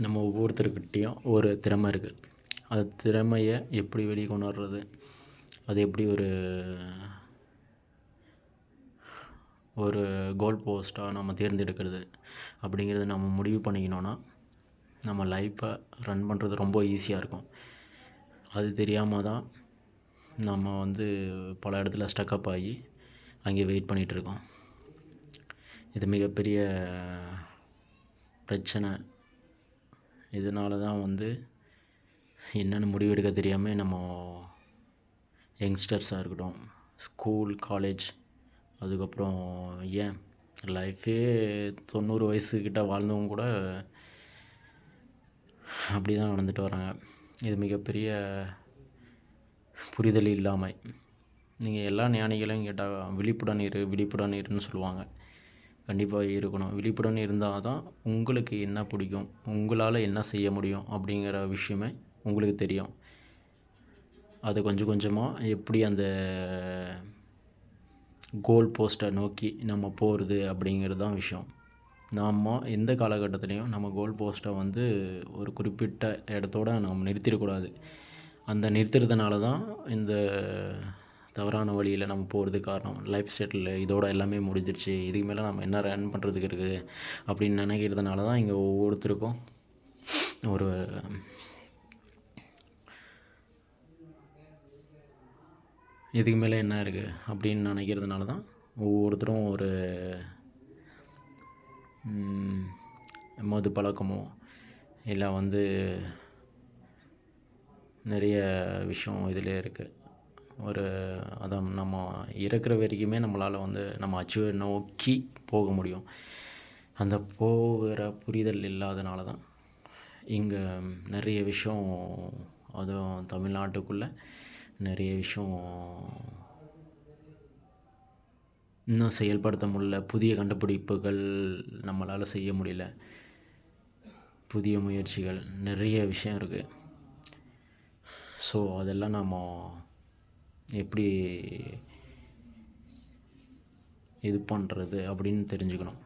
நம்ம ஒவ்வொருத்தருக்கிட்டேயும் ஒரு திறமை இருக்குது. அந்த திறமைய எப்படி வெளிய கொண்டு வர்றது, அது எப்படி ஒரு ஒரு கோல் போஸ்ட்டாக நம்ம தேர்ந்தெடுக்கிறது அப்படிங்கிறத நம்ம முடிவு பண்ணிக்கணுன்னா, நம்ம லைஃப்பை ரன் பண்ணுறது ரொம்ப ஈஸியாக இருக்கும். அது தெரியாமல் தான் நம்ம பல இடத்துல ஸ்டக்கப் ஆகி அங்கே வெயிட் பண்ணிகிட்ருக்கோம். இது மிகப்பெரிய பிரச்சனை. இதனால தான் என்னென்னு முடிவெடுக்க தெரியாமல் நம்ம யங்ஸ்டர்ஸாக இருக்கட்டும், ஸ்கூல், காலேஜ், அதுக்கப்புறம் ஏன் லைஃபே 90 வயசுக்கிட்ட வாழ்ந்தவங்க கூட அப்படி தான் நடந்துட்டு வராங்க. இது மிகப்பெரிய புரிதல் இல்லாமை. நீங்கள் எல்லா ஞானிகளையும் கேட்டால் விழிப்புடன் இருன்னு சொல்லுவாங்க. கண்டிப்பாக இருக்கணும். விழிப்புடன் இருந்தால் தான் உங்களுக்கு என்ன பிடிக்கும், உங்களால் என்ன செய்ய முடியும் அப்படிங்கிற விஷயமே உங்களுக்கு தெரியும். அது கொஞ்சம் கொஞ்சமாக எப்படி அந்த கோல் போஸ்ட்டை நோக்கி நம்ம போகிறது அப்படிங்கிறது தான் விஷயம். நாம் எந்த காலகட்டத்துலேயும் நம்ம கோல் போஸ்ட்டை ஒரு குறிப்பிட்ட இடத்தோட நாம் நிறுத்திடக்கூடாது. அந்த நிறுத்துறதுனால தான் இந்த தவறான வழியில் நம்ம போகிறதுக்கு காரணம். லைஃப் செட்டில் இதோட எல்லாமே முடிஞ்சிருச்சு, இதுக்கு மேலே நம்ம என்ன ரன் பண்ணுறதுக்கு இருக்குது அப்படின்னு நினைக்கிறதுனால தான் இங்கே ஒவ்வொருத்தருக்கும் ஒரு இதுக்கு மேலே என்ன இருக்குது அப்படின்னு நினைக்கிறதுனால தான் ஒவ்வொருத்தரும் ஒரு மது பழக்கமோ இல்லை நிறைய விஷயம் இதில் இருக்குது. அதான் நம்ம இறக்குற வரைக்குமே நம்மளால் நம்ம அச்சீவ் நோக்கி போக முடியும். அந்த போகிற புரிதல் இல்லாதனால தான் இங்கே நிறைய விஷயம், அதுவும் தமிழ்நாட்டுக்குள்ளே நிறைய விஷயம் இன்னும் செயல்படுத்த முடியல. புதிய கண்டுபிடிப்புகள் நம்மளால் செய்ய முடியல. புதிய முயற்சிகள் நிறைய விஷயம் இருக்குது. ஸோ அதெல்லாம் நம்ம எப்படி இது பண்ணுறது அப்படின்னு தெரிஞ்சுக்கணும்.